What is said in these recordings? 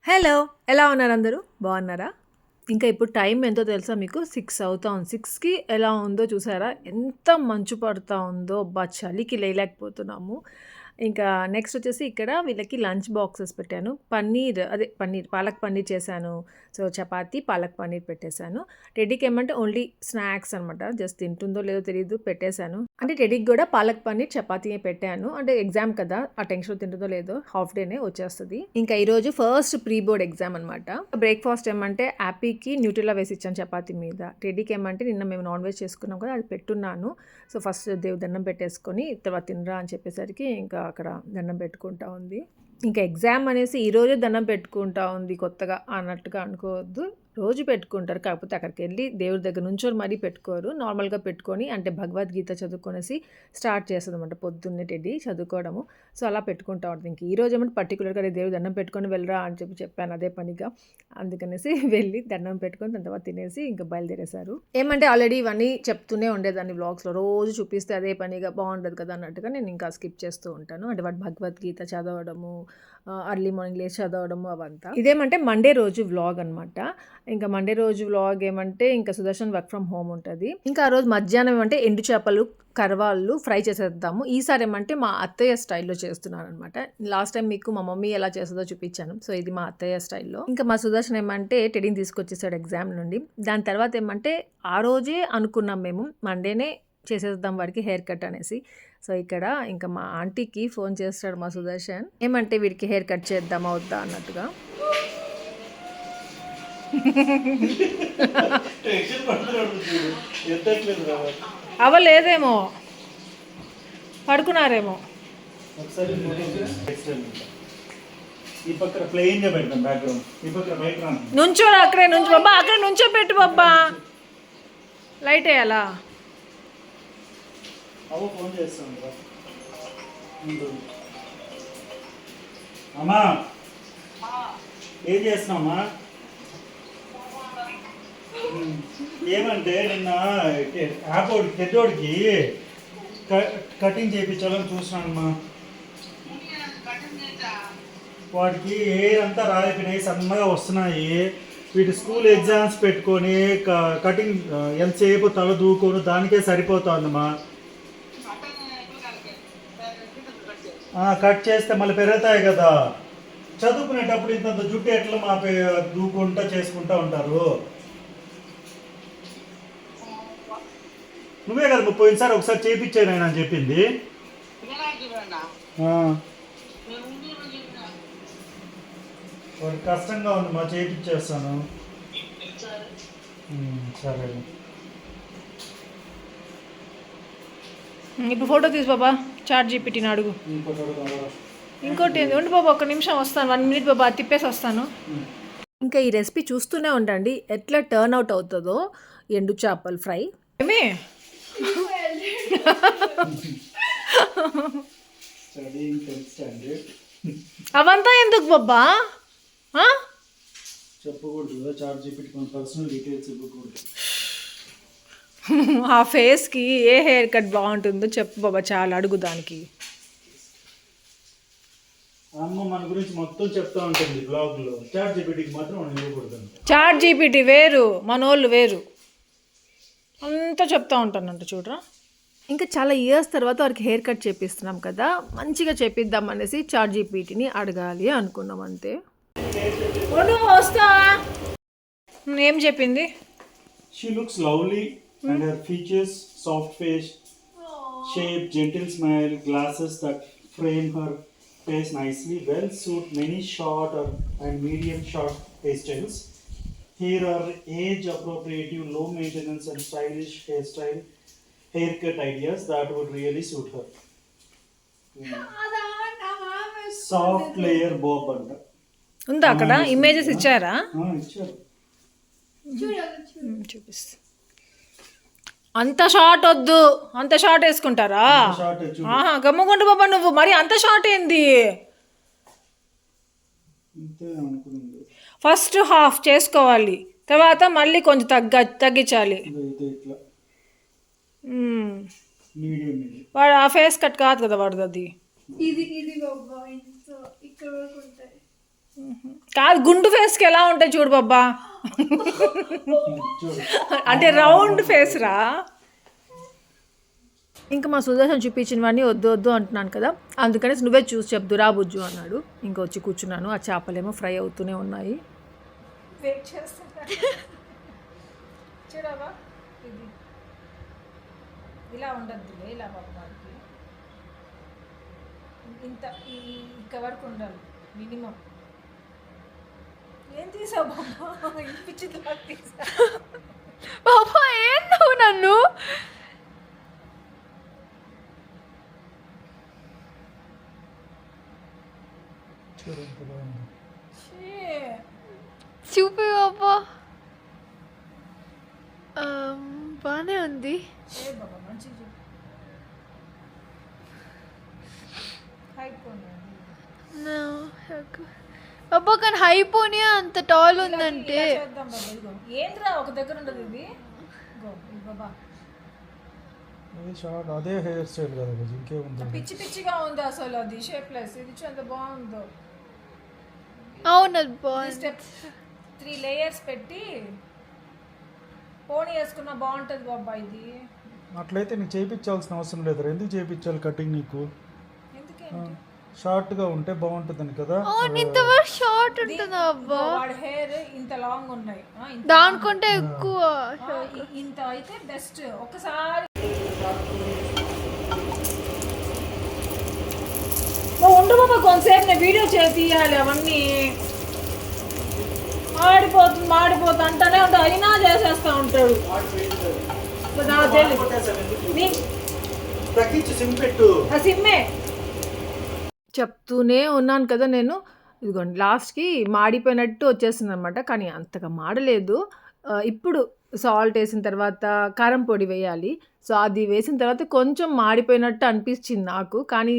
Hello! ఎలా ఉన్నారు అందరూ? బాగున్నారా? ఇంకా ఇప్పుడు టైం ఎంతో తెలుసా మీకు? 6 అవుతా ఉంది. 6కి ఎలా ఉందో చూసారా? ఎంత మంచు పడతా ఉందో. అబ్బా! చలికి లేయలేకపోతున్నాము. ఇంకా నెక్స్ట్ వచ్చేసి ఇక్కడ వీళ్ళకి లంచ్ బాక్సెస్ పెట్టాను. పన్నీర్ పాలక్ పన్నీర్ చేశాను. సో, చపాతీ, పాలక్ పన్నీర్ పెట్టేశాను. టెడ్డీకి ఏమంటే ఓన్లీ స్నాక్స్ అనమాట. జస్ట్ తింటుందో లేదో తెలీదు పెట్టేశాను. అంటే టెడ్డీకి కూడా పాలక్ పన్నీర్, చపాతీయే పెట్టాను. అంటే ఎగ్జామ్ కదా! ఆ టెన్షన్‌లో తింటుందో లేదో హాఫ్ డేనే వచ్చేస్తది. ఇంకా ఈరోజు ఫస్ట్ ప్రీ బోర్డ్ ఎగ్జామ్ అనమాట. బ్రేక్‌ఫాస్ట్ ఏమంటే యాపీకి న్యూట్రిల్లా వేసి ఇచ్చాను చపాతీ మీద. టెడ్డీకి ఏమంటే నిన్న మేము నాన్ వెజ్ చేసుకున్నాం కదా! అది పెట్టున్నాను. సో, ఫస్ట్ దేవుడి దండం పెట్టేసుకొని తర్వాత తినరా అని చెప్పేసరికి ఇంకా అక్కడ దండం పెట్టుకుంటా ఉంది. ఇంకా ఎగ్జామ్ అనేసి ఈరోజే దండం పెట్టుకుంటా ఉంది కొత్తగా అన్నట్టుగా అనుకోవద్దు. రోజు పెట్టుకుంటారు. కాకపోతే అక్కడికెళ్ళి దేవుడి దగ్గర నుంచొని మరీ పెట్టుకోరు. నార్మల్‌గా పెట్టుకొని అంటే భగవద్గీత చదువుకొనేసి స్టార్ట్ చేస్తదనమాట పొద్దున్నే టెడ్డీ చదువుకోవడము. సో, అలా పెట్టుకుంటా ఉంటది. ఇంక ఈరోజు ఏమంటే పర్టిక్యులర్‌గా దేవుడి దండం పెట్టుకొని వెళ్ళరా అని చెప్పాను అదే పనిగా. అందుకనేసి వెళ్ళి దండం పెట్టుకొని దాని తర్వాత తినేసి ఇంకా బయలుదేరేశారు. ఏమంటే ఆల్రెడీ ఇవన్నీ చెప్తూనే ఉండేదాన్ని వ్లాగ్స్‌లో. రోజు చూపిస్తే అదే పనిగా బాగుండదు కదా అన్నట్టుగా నేను ఇంకా స్కిప్ చేస్తూ ఉంటాను. అంటే వాడు భగవద్గీత చదవడము, అర్లీ మార్నింగ్ లేచి చదవడము అవంతా. ఇదేమంటే మండే రోజు వ్లాగ్ అనమాట. ఇంకా మండే రోజు వ్లాగ్ ఏమంటే ఇంకా సుదర్శన్ వర్క్ ఫ్రమ్ హోమ్ ఉంటుంది. ఇంకా ఆ రోజు మధ్యాహ్నం ఏమంటే ఎండు చేపలు కరవాళ్ళు ఫ్రై చేసేద్దాము. ఈసారి ఏమంటే మా అత్తయ్య స్టైల్లో చేస్తున్నాను అనమాట. లాస్ట్ టైం మీకు మా మమ్మీ ఎలా చేస్తుందో చూపించాను. సో, ఇది మా అత్తయ్య స్టైల్లో. ఇంకా మా సుదర్శన్ ఏమంటే టెడీని తీసుకొచ్చేసాడు ఎగ్జామ్ నుండి. దాని తర్వాత ఏమంటే ఆ రోజే అనుకున్నాం మేము మండేనే చేసేద్దాం వాడికి హెయిర్ కట్ అనేసి. సో, ఇక్కడ ఇంకా మా ఆంటీకి ఫోన్ చేస్తాడు మా సుదర్శన్. ఏమంటే వీడికి హెయిర్ కట్ చేద్దామా వద్దా అన్నట్టుగా. అవ్వలేదేమో, పడుకున్నారేమో. నుంచో అక్కడే నుంచో బాబా, అక్కడే నుంచో పెట్టు బాబా. లైట్ వేయాలా? అమ్మా ఏం చేస్తున్నామ్మా? ఏమంటే నిన్న పెద్దోడికి కటింగ్ చేయించాలని చూస్తున్నానమ్మా. వాడికి హెయిర్ అంతా రాలిపోయినాయి, సన్నగా వస్తున్నాయి. వీటి స్కూల్ ఎగ్జామ్స్ పెట్టుకొని కటింగ్ ఎంతసేపు తల దూకోను దానికే సరిపోతుందమ్మా. కట్ చేస్తే మళ్ళీ పెరుగుతాయి కదా. చదువుకునేటప్పుడు ఇంత జుట్టు ఎట్లా దూకుంటా చేసుకుంటా ఉంటారు. నువ్వే కదా పోయినసారి ఒకసారి చేయించాను ఆయన అని చెప్పింది. వాడికి కష్టంగా ఉంది మా చేయించేస్తాను. సరే ఇప్పుడు ఫోటో తీసు బాబా, చాట్ జీపీటీని అడుగు. ఇంకోటి ఉండి బాబా, ఒక్క నిమిషం వస్తాను, 1 minute బాబా, తిప్పేసి వస్తాను. ఇంకా ఈ రెసిపీ చూస్తూనే ఉండండి ఎట్లా టర్న్ అవుట్ అవుతుందో. ఎండు చేపలు ఫ్రై ఏమి అవంతా ఎందుకు బాబా? చెప్పకూడదు, చాట్ జీపీటీ పర్సనల్ డీటెయిల్స్ ఇవ్వకూడదు. ఆ ఫేస్కి ఏ హెయిర్ కట్ బాగుంటుందో చెప్పు బాబా, చాలా అడుగు దానికి. అమ్మ మన గురించి మొత్తం చెప్తా ఉంటుంది బ్లాగ్ లో. చాట్ జీపీటీకి మాత్రం మనం ఇవ్వకూడదు. చాట్ జీపీటీ వేరు, మనోళ్ళు వేరు. అంతా చెప్తా ఉంటానంట చూడరా. ఇంకా చాలా ఇయర్స్ తర్వాత వారికి హెయిర్ కట్ చేపిస్తున్నాం కదా, మంచిగా చేపిద్దాం అనేసి చాట్ జీపీటీని అడగాలి అనుకున్నాం అంతే. వస్తా ఏం చెప్పింది? She looks lovely and her features, soft face, shape, gentle smile, glasses that frame her face nicely, well suit many short and medium short hairstyles. Here are age-appropriate, low-maintenance and stylish haircut ideas that would really suit her. Soft layer bob anta. ఉందా అక్కడ images ఇచ్చారా? ఇచ్చారు. చూపిస్తా. అంత short వద్దు, అంత short వేసుకుంటారా? గమ్ముకుంటు బాబా, నువ్వు మరి అంత షార్ట్ ఏంది? ఫస్ట్ హాఫ్ చేసుకోవాలి, తర్వాత మళ్ళీ కొంచెం తగ్గించాలి. వాడు ఆ ఫేస్ కట్ కాదు కదా వాడు. అది కాదు గుండు ఫేస్కి ఎలా ఉంటాయి చూడు బాబా. చూడు అంటే రౌండ్ ఫేస్ రా. ఇంకా మా సుదర్శన్ చూపించినవన్నీ వద్దు వద్దు అంటున్నాను కదా, అందుకని నువ్వే చూసి చెప్దురా బుజ్జు అన్నాడు. ఇంకా వచ్చి కూర్చున్నాను. ఆ చేపలేమో ఫ్రై అవుతూనే ఉన్నాయి. వెయిట్ చేస్తున్నా. చూడవా ఇది ఇలా ఉండద్దులే, ఇలా బాబాకి ఇంత ఇంక వరకు ఉండాలి మినిమం. ఏం తీసావు బాబా? ఇప్పించింది తీసా బాబా. ఏం నువ్వు నన్ను చూడు ఎంత బాగుంది. చూపి బాబా. బాగానే ఉంది. బాబా మంచిగా No, బాబా కానీ హైపోని అంత టాల్ ఉందంటే చేద్దాం బాబా. ఇదిగో ఏంద్రా ఒక దగ్గర ఉండదు ఇది. ఇగో ఇది బాబా అది షార్ట్, అదే హెయిర్ స్టైల్ కదా బుజ్జి, ఇంకేముంది. పిచ్చి పిచ్చిగా ఉంది అసలు. అది షేప్లెస్. ఇది చూడండి ఎంత బాగుందో. అవును అది బాగుంది. స్టెప్ 3 లేయర్స్ పెట్టి పోనీ వేసుకున్నా బాగుంటుంది బాబా. ఇది అట్లయితే నీకు చేయించాల్సిన అవసరం లేదు. ఎందుకు చేయించాలి కటింగ్ నీకు? ఎందుకేంటి షార్ట్గా ఉంటే బాగుంటుందని కదా. అవును ఇంతవరకు షార్ట్ ఉంటుందా అబ్బా? వాడి హెయిర్ ఇంత లాంగ్ ఉన్నాయి. దానికంటే ఎక్కువ ఇంత అయితే బెస్ట్. ఒకసారి ఉండు బాబా కొంతసేపు నేను వీడియో తీయాలి. అవన్నీ మాడిపోతుంది అంటానే ఉంటాడు. అయినా చేసేస్తా ఉంటాడు. నాకు తెలియదు. సిమ్మే చెప్తూనే ఉన్నాను కదా నేను. ఇదిగోండి లాస్ట్కి మాడిపోయినట్టు వచ్చేసింది అనమాట. కానీ అంతగా మాడలేదు. ఇప్పుడు సాల్ట్ వేసిన తర్వాత కారం పొడి వేయాలి. సో అది వేసిన తర్వాత కొంచెం మాడిపోయినట్టు అనిపించింది నాకు. కానీ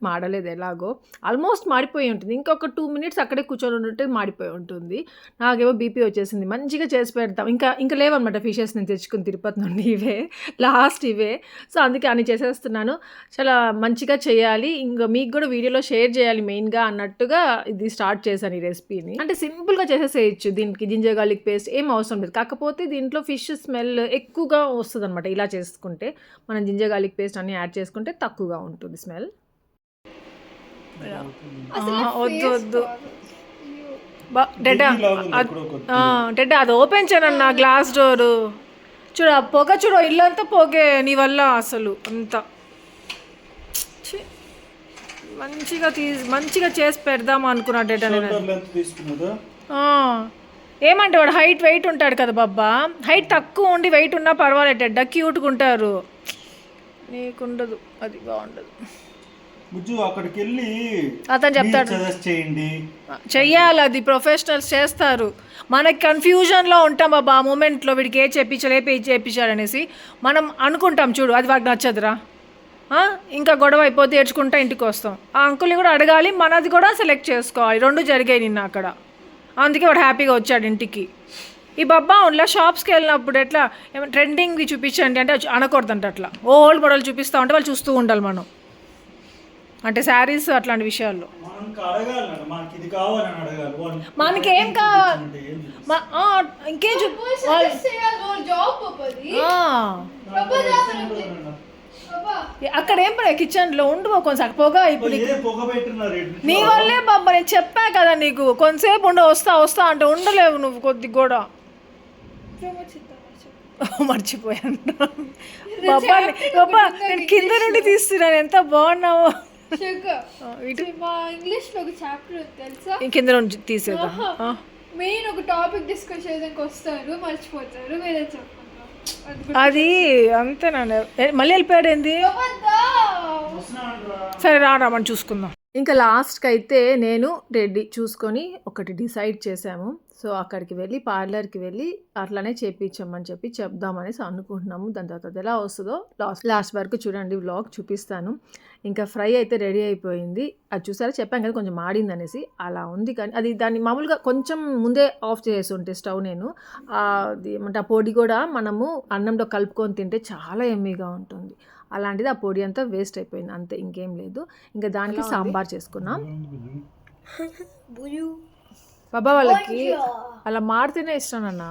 మాడలేదు ఎలాగో. ఆల్మోస్ట్ మాడిపోయి ఉంటుంది. ఇంకొక 2 మినిట్స్ అక్కడే కూర్చొని ఉంటే మాడిపోయి ఉంటుంది. నాకేమో బీపీ వచ్చేసింది. మంచిగా చేసి పెడతాం. ఇంకా లేవన్నమాట ఫిషెస్ నేను తెచ్చుకుని తిరుపతి నుండి. ఇవే లాస్ట్ ఇవే. సో అందుకే అన్ని చేసేస్తున్నాను. చాలా మంచిగా చేయాలి. ఇంకా మీకు కూడా వీడియోలో షేర్ చేయాలి మెయిన్గా అన్నట్టుగా ఇది స్టార్ట్ చేశాను ఈ రెసిపీని. అంటే సింపుల్గా చేసేసేయచ్చు. దీనికి జింజర్ గార్లిక్ పేస్ట్ ఏం అవసరం లేదు. కాకపోతే దీంట్లో ఫిష్ స్మెల్ ఎక్కువగా వస్తుంది అనమాట. ఇలా చేసుకుంటే మనం జింజర్ గార్లిక్ పేస్ట్ అన్ని యాడ్ చేసుకుంటే తక్కువగా ఉంటుంది స్మెల్. వద్దు వద్దు డెడ్ అది ఓపెన్ చేయనన్నా గ్లాస్ డోరు. చూడు ఆ పొగ చూడు, ఇల్లంతా పొగే నీ వల్ల అసలు అంతా. మంచిగా చేసి పెడదాం అనుకున్నా డెడ్ అనేది. ఏమంటే వాడు వెయిట్ ఉంటాడు కదా బాబా. హైట్ తక్కువ ఉండి వెయిట్ ఉన్నా పర్వాలేదు డెడ్. క్యూట్గా ఉంటారు. నీకుండదు, అది బాగుండదు. అక్కడికి వెళ్ళి అతను చెప్తాడు చేయండి, చెయ్యాలి. అది ప్రొఫెషనల్స్ చేస్తారు. మనకి కన్ఫ్యూజన్లో ఉంటాం బాబా ఆ మూమెంట్లో. వీడికి ఏ చేయించాడు అనేసి మనం అనుకుంటాం చూడు. అది వాడికి నచ్చదురా. ఇంకా గొడవ అయిపోతే ఏడ్చుకుంటా ఇంటికి వస్తాం. ఆ అంకుల్ని కూడా అడగాలి, మనది కూడా సెలెక్ట్ చేసుకోవాలి. 2 జరిగాయి నిన్న అక్కడ. అందుకే వాడు హ్యాపీగా వచ్చాడు ఇంటికి. ఈ బబ్బా ఇలా షాప్స్కి వెళ్ళినప్పుడు ఎట్లా ట్రెండింగ్వి చూపించండి అంటే అనకూడదంట. అట్లా ఓల్డ్ మోడల్ చూపిస్తూ ఉంటే వాళ్ళు చూస్తూ ఉండాలి మనం. అంటే శారీస్ అట్లాంటి విషయాల్లో మనకేం కావాలి ఇంకేం అక్కడ ఏం పడే కిచెన్లో ఉండు కొంచెం పొగ. ఇప్పుడు నీ వల్లే బాబా, నేను చెప్పా కదా నీకు కొంతసేపు వస్తా అంటే ఉండలేవు నువ్వు కొద్ది కూడా. మర్చిపోయాను బాబా. నేను కింద నుండి తీస్తున్నాను. ఎంత బాగున్నావో. ఇంగ్లీష్ లో ఒక చాప్టర్ తెలుసా, కింద నుండి తీసేదా. మెయిన్ ఒక టాపిక్ డిస్కస్ చేయడానికి వస్తారు, మర్చిపోతారు. వేరే చెప్పండి. అది అంతేనండి. మళ్ళీ వెళ్ళిపోయాడు ఏంది. సరే రామని చూసుకుందాం. ఇంకా లాస్ట్కి అయితే నేను రెడీ చూసుకొని ఒకటి డిసైడ్ చేసాము. సో అక్కడికి వెళ్ళి పార్లర్కి వెళ్ళి అట్లానే చేయించామని చెప్దామనేసి అనుకుంటున్నాము. దాని తర్వాత అది ఎలా వస్తుందో లాస్ట్ వరకు చూడండి, వ్లాగ్ చూపిస్తాను. ఇంకా ఫ్రై అయితే రెడీ అయిపోయింది. అది చూసారా, చెప్పాను కదా కొంచెం మాడింది అనేసి. అలా ఉంది. కానీ అది దాన్ని మామూలుగా కొంచెం ముందే ఆఫ్ చేసి ఉంటే స్టవ్ నేను అది ఏమంటే ఆ పొడి కూడా మనము అన్నంలో కలుపుకొని తింటే చాలా ఎమ్మీగా ఉంటుంది. అలాంటిది ఆ పొడి అంతా వేస్ట్ అయిపోయింది. అంతే, ఇంకేం లేదు. ఇంకా దానికి సాంబార్ చేసుకున్నాం. బాబా వాళ్ళకి అలా మాడితేనే ఇష్టం నాన్న.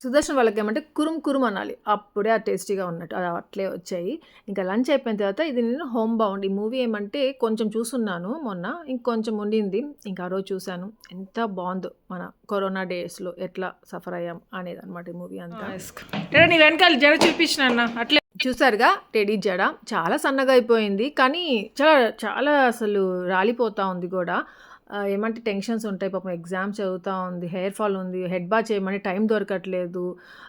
సుదర్శన్ వాళ్ళకి ఏమంటే కురుమ్ అనాలి. అప్పుడే ఆ టేస్టీగా ఉన్నట్టు. అది అట్లే వచ్చాయి. ఇంకా లంచ్ అయిపోయిన తర్వాత ఇది నేను హోమ్ బౌండ్. ఈ మూవీ ఏమంటే కొంచెం చూసున్నాను మొన్న. ఇంకొంచెం ఉండింది. ఇంకా ఆ రోజు చూశాను. ఎంత బావుందో మన కరోనా డేస్‌లో ఎట్లా సఫర్ అయ్యాం అనేదనమాట ఈ మూవీ అంతా. నీ వెనకాల జడ చూపించు నాన్న. అట్లే చూసారుగా టెడీ జడ చాలా సన్నగా అయిపోయింది. కానీ చాలా అసలు రాలిపోతా ఉంది గూడా. ఏమంటే టెన్షన్స్ ఉంటాయి పాపం. ఎగ్జామ్స్ చదువుతా ఉంది. హెయిర్ ఫాల్ ఉంది. హెడ్ బాత్ చేయమని టైం దొరకట్లేదు.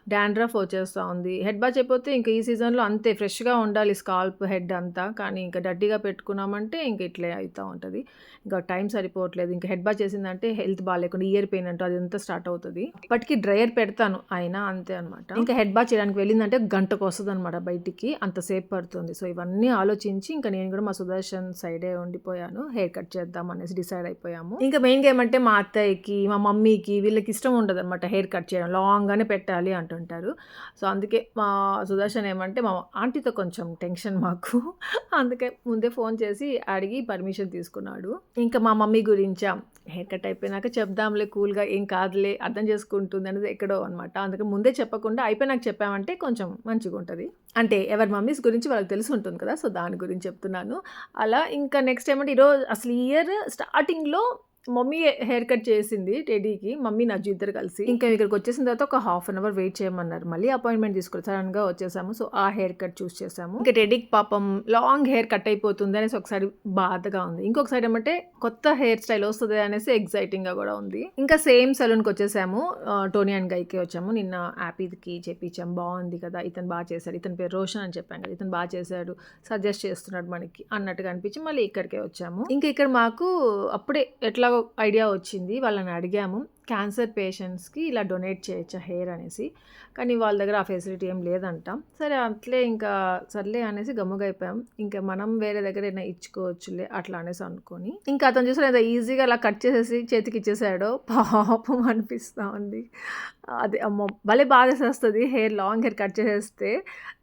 డాండ్రఫ్ వచ్చేస్తా ఉంది. హెడ్ బాత్ చేయకపోతే ఇంక ఈ సీజన్‌లో అంతే ఫ్రెష్‌గా ఉండాలి స్కాల్ప్, హెడ్ అంతా. కానీ ఇంక డర్టీగా పెట్టుకున్నామంటే ఇంక ఇట్లే అయితా ఉంటది. ఇంకా టైం సరిపోవట్లేదు. ఇంక హెడ్ బాత్ చేసిందంటే హెల్త్ బాలేకుండా ఇయర్ పెయిన్ అంటూ అదంతా స్టార్ట్ అవుతది. అప్పటికి డ్రైయర్ పెడతాను. అయినా అంతే అనమాట. ఇంకా హెడ్ బాత్ చేయడానికి వెళ్ళిందంటే గంటకు వస్తదనమాట బయటికి. అంతసేపు పడుతుంది. సో, ఇవన్నీ ఆలోచించి ఇంక నేను కూడా మా సుదర్శన్ సైడే ఉండిపోయాను. హెయిర్ కట్ చేద్దాం అనేసి డిసైడ్ అయిపోయాము. ఇంకా మెయిన్‌గా ఏమంటే మా అత్తయ్యకి, మా మమ్మీకి వీళ్ళకి ఇష్టం ఉండదనమాట హెయిర్ కట్ చేయడం. లాంగ్‌గానే పెట్టాలి అంటుంటారు. సో, అందుకే మా సుదర్శన్ ఏమంటే మా ఆంటీతో కొంచెం టెన్షన్ మాకు. అందుకే ముందే ఫోన్ చేసి అడిగి పర్మిషన్ తీసుకున్నాడు. ఇంకా మా మమ్మీ గురించా హెయిర్ కట్ అయిపోయినాక చెప్దాంలే కూల్‌గా, ఏం కాదులే అర్థం చేసుకుంటుంది అనేది ఎక్కడో అనమాట. అందుకని ముందే చెప్పకుండా అయిపోయినాక చెప్పామంటే కొంచెం మంచిగుంటది. అంటే ఎవరి మమ్మీస్ గురించి వాళ్ళకి తెలిసి ఉంటుంది కదా! సో, దాని గురించి చెప్తున్నాను. అలా ఇంకా నెక్స్ట్ ఏమంటే ఈరోజు అసలు ఈ ఇయర్ స్టార్టింగ్‌లో మమ్మీ హెయిర్ కట్ చేసింది టెడీకి. మమ్మీ, నజ్జు ఇద్దరు కలిసి. ఇంకా ఇక్కడికి వచ్చేసిన తర్వాత ఒక హాఫ్ అన్ అవర్ వెయిట్ చేయమన్నారు. మళ్ళీ అపాయింట్మెంట్ తీసుకుని సడన్‌గా వచ్చేసాము. సో, ఆ హెయిర్ కట్ చూస్ చేసాము. ఇంకా టెడీకి పాపం లాంగ్ హెయిర్ కట్ అయిపోతుంది అనేసి ఒకసారి బాధగా ఉంది. ఇంకొక సైడ్ ఏమంటే కొత్త హెయిర్ స్టైల్ వస్తది అనేసి ఎక్సైటింగ్‌గా కూడా ఉంది. ఇంకా సేమ్ సలూన్‌కి వచ్చేసాము. టోనీ అండ్ గైకి వచ్చాము. నిన్న యాపీకి చేపించాం. బాగుంది కదా! ఇతను బాగా చేశాడు. ఇతని పేరు రోషన్ అని చెప్పాను కదా! ఇతను బాగా చేశాడు. సజెస్ట్ చేస్తున్నాడు మనకి అన్నట్టుగా అనిపించి మళ్ళీ ఇక్కడికే వచ్చాము. ఇంకా ఇక్కడ మాకు అప్పుడే ఎట్లాగో ఐడియా వచ్చింది. వాళ్ళని అడిగాము. క్యాన్సర్ పేషెంట్స్‌కి ఇలా డొనేట్ చేయొచ్చా హెయిర్ అనేసి. కానీ వాళ్ళ దగ్గర ఆ ఫెసిలిటీ ఏం లేదంట. సరే అట్లే ఇంకా సర్లే అనేసి గమ్ముగా అయిపోయాం. ఇంకా మనం వేరే దగ్గర ఏమైనా ఇచ్చుకోవచ్చులే అట్లా అనేసి అనుకోని. ఇంకా అతను చూసాడు ఎంత ఈజీగా అలా కట్ చేసేసి చేతికి ఇచ్చేసాడో పాపం అనిపిస్తా ఉంది. అది అమ్మో! భలే బాధేసేస్తది హెయిర్ లాంగ్ హెయిర్ కట్ చేసేస్తే.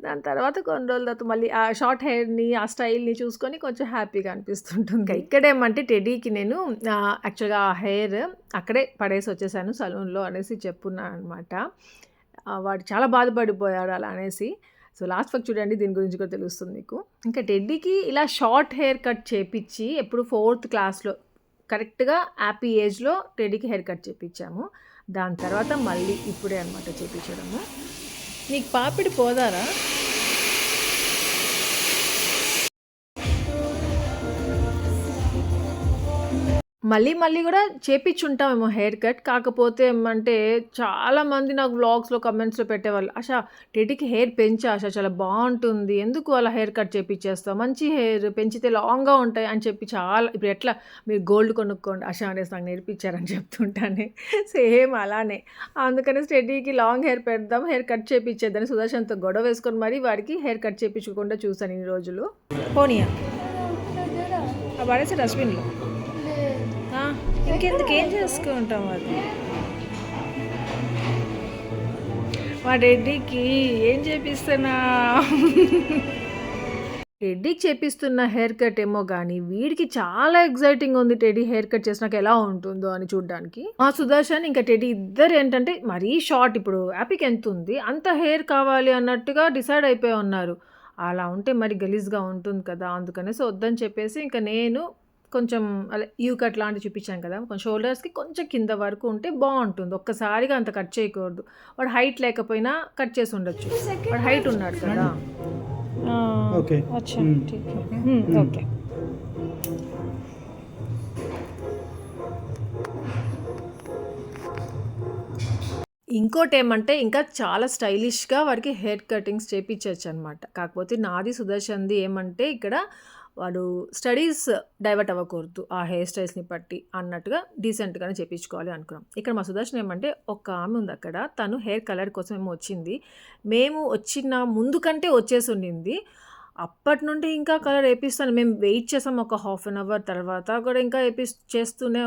దాని తర్వాత కొన్ని రోజుల తర్వాత మళ్ళీ ఆ షార్ట్ హెయిర్‌ని, ఆ స్టైల్‌ని చూసుకొని కొంచెం హ్యాపీగా అనిపిస్తుంటుంది. ఇక్కడేమంటే టెడీకి నేను యాక్చువల్‌గా ఆ హెయిర్ అక్కడే పడేసి వచ్చేసాను సలూన్‌లో అనేసి చెప్పున్నాననమాట. వాడు చాలా బాధపడిపోయాడు అలా అనేసి. సో, లాస్ట్ వరకు చూడండి దీని గురించి కూడా తెలుస్తుంది మీకు. ఇంకా టెడ్డీకి ఇలా షార్ట్ హెయిర్ కట్ చేపిచ్చి ఎప్పుడు 4th క్లాస్‌లో కరెక్ట్‌గా యాపీ ఏజ్‌లో టెడ్డీకి హెయిర్ కట్ చేపిచ్చాము. దాని తర్వాత మళ్ళీ ఇప్పుడే అనమాట చేపించడము. నీకు పాపిడి పోదారా? మళ్ళీ కూడా చేపిచ్చుంటామేమో హెయిర్ కట్. కాకపోతే ఏమంటే చాలామంది నాకు వ్లాగ్స్‌లో, కమెంట్స్‌లో పెట్టేవాళ్ళు. "ఆషా టెడ్డీకి హెయిర్ పెంచు ఆషా చాలా బావుంటుంది. ఎందుకు అలా హెయిర్ కట్ చేపిచ్చేస్తావు? మంచి హెయిర్ పెంచితే లాంగ్‌గా ఉంటాయి" అని చెప్పి చాలా ఇప్పుడు ఎట్లా మీరు గోల్డ్ కొనుక్కోండి ఆషా అనేసి నాకు నేర్పించారని చెప్తుంటానే. సేమ్ అలానే. అందుకనేసి టెడ్డీకి లాంగ్ హెయిర్ పెడదాం, హెయిర్ కట్ చేపిచ్చేద్దని సుదర్శన్‌తో గొడవ వేసుకొని మరీ వాడికి హెయిర్ కట్ చేపించకుండా చూసాను ఇన్ని రోజులు. పోనీయా పడేసి డస్ట్‌బిన్‌లో. ఇంకెందుకు ఏం చేసుకుంటాం అది. మా టెడ్డీకి ఏం చేపిస్తున్నా టెడ్డీకి చేపిస్తున్న హెయిర్ కట్ ఏమో కానీ వీడికి చాలా ఎగ్జైటింగ్ ఉంది టెడ్డీ హెయిర్ కట్ చేసినాక ఎలా ఉంటుందో అని చూడడానికి. మా సుదర్శన్ ఇంకా టెడ్డీ ఇద్దరు ఏంటంటే మరీ షార్ట్, ఇప్పుడు యాపీకి ఎంత ఉంది అంత హెయిర్ కావాలి అన్నట్టుగా డిసైడ్ అయిపోయి ఉన్నారు. అలా ఉంటే మరి గలీజ్గా ఉంటుంది కదా, అందుకనేసి వద్దని చెప్పేసి ఇంకా నేను కొంచెం అలా యూ కట్ లాంటివి చూపించాను కదా, కొంచెం షోల్డర్స్కి కొంచెం కింద వరకు ఉంటే బాగుంటుంది. ఒక్కసారిగా అంత కట్ చేయకూడదు. వాడు హైట్ లేకపోయినా కట్ చేసి ఉండొచ్చు. వాడు హైట్ ఉన్నాడు కదా. Okay okay. ఇంకోటి ఏమంటే ఇంకా చాలా స్టైలిష్గా వాడికి హెయిర్ కటింగ్స్ చేపించవచ్చు అనమాట. కాకపోతే నాది సుదర్శన్ది ఏమంటే ఇక్కడ వాడు స్టడీస్ డైవర్ట్ అవ్వకూడదు ఆ హెయిర్ స్టైల్స్ని బట్టి అన్నట్టుగా డీసెంట్గానే చేయించుకోవాలి అనుకున్నాం. ఇక్కడ మా సుదర్శన్ ఏమంటే ఒక ఆమె ఉంది అక్కడ, తను హెయిర్ కలర్ కోసం ఏమో వచ్చింది. మేము వచ్చిన ముందు కంటే వచ్చేసి ఉండింది. అప్పటి నుండి ఇంకా కలర్ వేపిస్తాను. మేము వెయిట్ చేసాం ఒక హాఫ్ అన్ అవర్. తర్వాత కూడా ఇంకా చేస్తూనే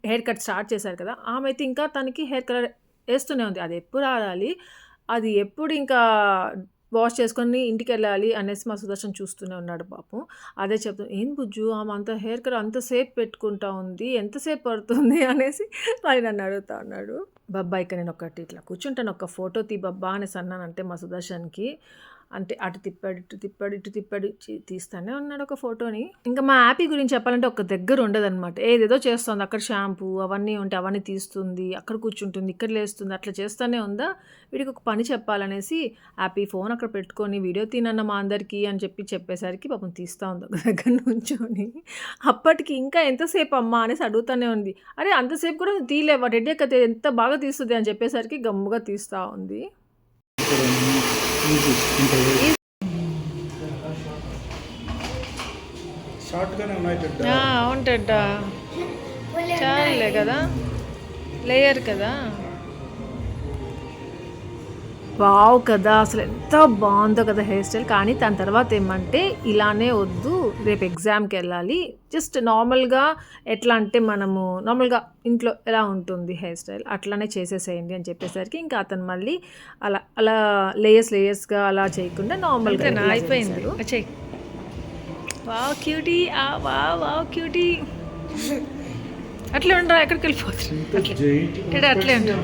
హెయిర్ కట్ స్టార్ట్ చేశారు కదా, ఆమె అయితే ఇంకా తనకి హెయిర్ కలర్ వేస్తూనే ఉంది. అది ఎప్పుడు ఆడాలి, అది ఎప్పుడు ఇంకా వాష్ చేసుకొని ఇంటికి వెళ్ళాలి అనేసి మా సుదర్శన్ చూస్తూనే ఉన్నాడు పాపం. అదే చెప్తాను, ఏం బుజ్జు ఆమె అంత హెయిర్ కట్ అంతసేపు పెట్టుకుంటా ఉంది, ఎంతసేపు పడుతుంది అనేసి మరి నన్ను అడుగుతా ఉన్నాడు. బబ్బా ఇక నేను ఒకటి ఇట్లా కూర్చుంటాను, ఒక ఫోటో తీ బబ్బా అనేసి అన్నానంటే మా సుదర్శన్కి, అంటే అటు తిప్పాడు ఇటు తిప్పాడు తీస్తానే ఉన్నాడు ఒక ఫోటోని. ఇంకా మా యాపీ గురించి చెప్పాలంటే ఒక దగ్గర ఉండదన్నమాట. ఏదేదో చేస్తుంది, అక్కడ షాంపూ అవన్నీ ఉంటే అవన్నీ తీస్తుంది, అక్కడ కూర్చుంటుంది, ఇక్కడ లేస్తుంది, అట్లా చేస్తూనే ఉందా. వీడికి ఒక పని చెప్పాలనేసి యాపీ ఫోన్ అక్కడ పెట్టుకొని వీడియో తీనన్న మా అందరికీ అని చెప్పేసరికి పాపం తీస్తూ ఉంది ఒక దగ్గర నుంచొని. అప్పటికి ఇంకా ఎంతసేపు అమ్మా అనేసి అడుగుతూనే ఉంది. అరే అంతసేపు కూడా తీలేవా, రెడీ అయితే ఎంత బాగా తీస్తుంది అని చెప్పేసరికి గమ్ముగా తీస్తూ ఉంది. అవుంటా చాలే కదా, లేయర్ కదా. వావ్ కదా, అసలు ఎంత బాగుందో కదా హెయిర్ స్టైల్. కానీ దాని తర్వాత ఏమంటే ఇలానే వద్దు, రేపు ఎగ్జామ్కి వెళ్ళాలి, జస్ట్ నార్మల్గా ఎట్లా అంటే మనము నార్మల్గా ఇంట్లో ఎలా ఉంటుంది హెయిర్ స్టైల్ అట్లానే చేసేసేయండి అని చెప్పేసరికి ఇంకా అతను మళ్ళీ అలా లేయర్స్గా అలా చేయకుండా నార్మల్గా అయిపోయింది. Wow cutie, wow cutie. అట్లే ఉండరా, ఎక్కడికి వెళ్ళిపోతుంది అట్లే ఉంటా.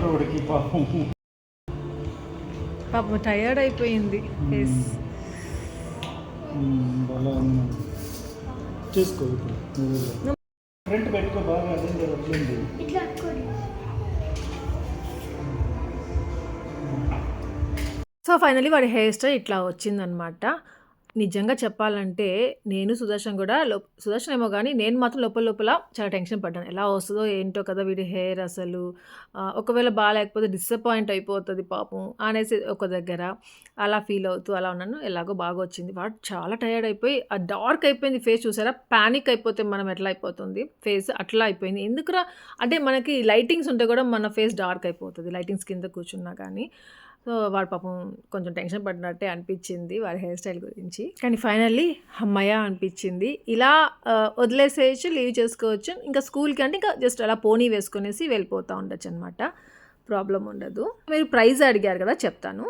పాపం టయర్డ్ అయిపోయింది ఫేస్. సో ఫైనలీ వాడి హెయిర్ స్టైల్ ఇట్లా వచ్చిందనమాట. నిజంగా చెప్పాలంటే నేను సుదర్శన్ కూడా సుదర్శన్ ఏమో కానీ నేను మాత్రం లోపల చాలా టెన్షన్ పడ్డాను. ఎలా వస్తుందో ఏంటో కదా వీడి హెయిర్, అసలు ఒకవేళ బాగాలేకపోతే డిసప్పాయింట్ అయిపోతుంది పాపం అనేసి ఒక దగ్గర అలా ఫీల్ అవుతూ అలా ఉన్నాను. ఎలాగో బాగా వచ్చింది. వాడు చాలా టైర్డ్ అయిపోయి ఆ డార్క్ అయిపోయింది ఫేస్. చూసారా, ప్యానిక్ అయిపోతే మనం ఎట్లా అయిపోతుంది ఫేస్, అట్లా అయిపోయింది. ఎందుకురా అంటే మనకి లైటింగ్స్ ఉంటే కూడా మన ఫేస్ డార్క్ అయిపోతుంది లైటింగ్స్ కింద కూర్చున్నా కానీ. సో వాడు పాపం కొంచెం టెన్షన్ పడినట్టే అనిపించింది వాడి హెయిర్ స్టైల్ గురించి. కానీ ఫైనల్లీ అమ్మయ్య అనిపించింది. ఇలా వదిలేసేయచ్చు, లీవ్ చేసుకోవచ్చు. ఇంకా స్కూల్కి అంటే ఇంకా జస్ట్ అలా పోనీ వేసుకునేసి వెళ్ళిపోతూ ఉండొచ్చు అనమాట, ప్రాబ్లం ఉండదు. మీరు ప్రైజ్ అడిగారు కదా, చెప్తాను.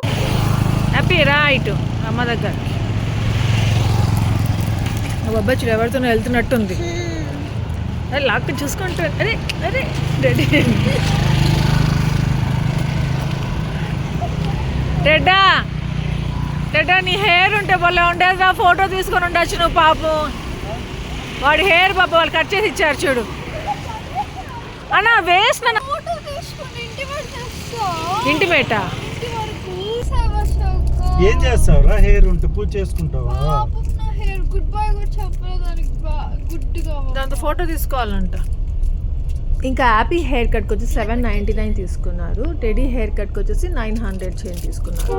హ్యాపీ రైట్ అమ్మ దగ్గర అబ్బాయి ఎవరితోనో వెళ్తున్నట్టుంది. అరే లాక్ చూసుకుంటా. అరే రెడీ రెడ్డా నీ హెయిర్ ఉంటే భలే ఉండేది, ఫోటో తీసుకొని ఉండొచ్చు నువ్వు. పాపం వాడి హెయిర్ పాప వాళ్ళు కట్ చేసి ఇచ్చారు చూడు. అన్నా వేస్ట్ నా ఇంటిమేటా. ఏం చేస్తావురా, హెయిర్ ఉంటే పూజ చేసుకుంటావా? దాంతో ఫోటో తీసుకోవాలంట. ఇంకా యాపీ హెయిర్ కట్కి వచ్చి 799 తీసుకున్నారు. టెడీ హెయిర్ కట్కి వచ్చేసి 900 చేంజ్ తీసుకున్నారు.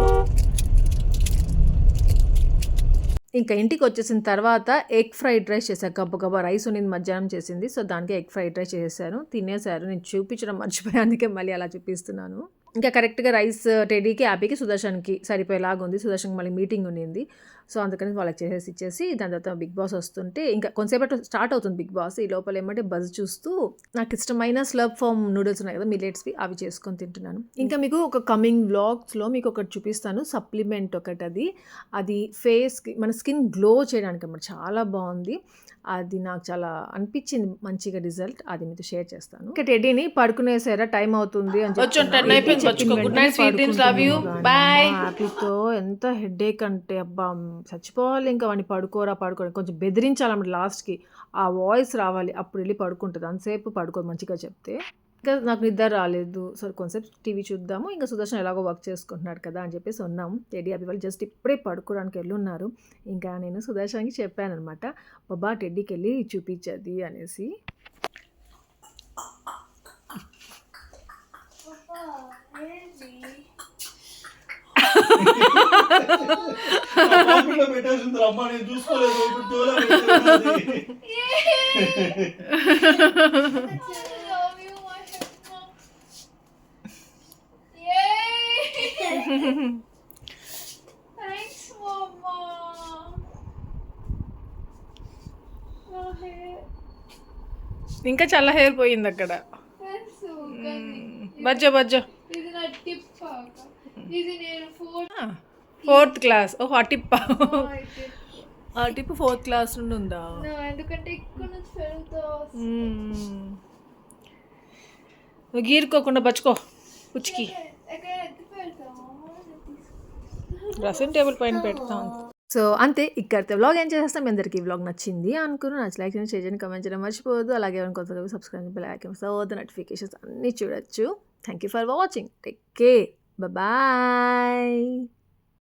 ఇంకా ఇంటికి వచ్చేసిన తర్వాత ఎగ్ ఫ్రైడ్ రైస్ చేశాను. గబ్బా రైస్ ఉన్నది మధ్యాహ్నం చేసింది. సో దానికి ఎగ్ ఫ్రైడ్ రైస్ చేశాను, తినేశారు. నేను చూపించడం మర్చిపోయాను, అందుకే మళ్ళీ అలా చూపిస్తున్నాను. ఇంకా కరెక్ట్గా రైస్ టెడీకి, యాపీకి, సుదర్శన్కి సరిపోయేలాగా ఉంది. సుదర్శన్కి మళ్ళీ మీటింగ్ ఉండింది. సో అందుకని వాళ్ళకి ఇచ్చేసి దాని తర్వాత బిగ్ బాస్ వస్తుంటే ఇంకా కొంతసేపటి స్టార్ట్ అవుతుంది బిగ్ బాస్. ఈ లోపల ఏమంటే బజ్ చూస్తూ నాకు ఇష్టమైన స్లర్ప్ ఫార్మ్ నూడిల్స్ ఉన్నాయి కదా మిల్లెట్స్వి, అవి చేసుకొని తింటున్నాను. ఇంకా మీకు ఒక కమింగ్ వ్లాగ్స్లో మీకు ఒకటి చూపిస్తాను, సప్లిమెంట్ ఒకటి. అది ఫేస్కి మన స్కిన్ గ్లో చేయడానికి అన్నమాట, చాలా బాగుంది. అది నాకు చాలా అనిపించింది మంచిగా రిజల్ట్, అది మీతో షేర్ చేస్తాను. ఇంకా టెడ్డీని పడుకునేసారా, టైం అవుతుంది అని హ్యాపీతో ఎంత హెడేక్ అంటే అబ్బా చచ్చిపోవాలి, ఇంకా వాడిని పడుకోరా కొంచెం బెదిరించాలన్నమాట. లాస్ట్కి ఆ వాయిస్ రావాలి, అప్పుడు వెళ్ళి పడుకుంటుంది. అంతసేపు పడుకోదు మంచిగా చెప్తే. ఇంకా నాకు నిద్ర రాలేదు. సో కొంచెంసేపు టీవీ చూద్దాము, ఇంకా సుదర్శన్ ఎలాగో వర్క్ చేసుకుంటున్నాడు కదా అని చెప్పేసి ఉన్నాము. టెడ్డీ అవి వాళ్ళు జస్ట్ ఇప్పుడే పడుకోవడానికి వెళ్ళి ఉన్నారు. ఇంకా నేను సుదర్శన్కి చెప్పాను అనమాట, బాబా టెడ్డీకి వెళ్ళి చూపించది అనేసి. Thanks, Mama. ఇంకా చాలా హెయిర్ పోయింది అక్కడ. బజ్జో ఇది నా టిప్. ఇది నేను ఫోన్ 4th క్లాస్ ఓహో ఆ టిప్ ఆ, ఇది. ఆ టిప్ 4th క్లాస్ నుండి ఉందా ఎందుకంటే ఇక్కడ నుంచి పెరుగుతా నువ్వు గీరుకోకుండా బచ్చుకో పుచ్చికి ఎక్కడ ఎత్తి పెడతాము డ్రెస్సింగ్ టేబుల్ పైన పెడతాం సో అంతే ఇక్కడితో వ్లాగ్ ఏం చేస్తాం మీ అందరికీ వ్లాగ్ నచ్చింది అనుకున్నాను నచ్చి లైక్ చేయండి షేర్ చేయండి కామెంట్ చేయడం మర్చిపోవద్దు అలాగే ఎవరైనా కొత్తగా subscribe bell icon so notifications అన్నీ చూడొచ్చు thank you for watching take care bye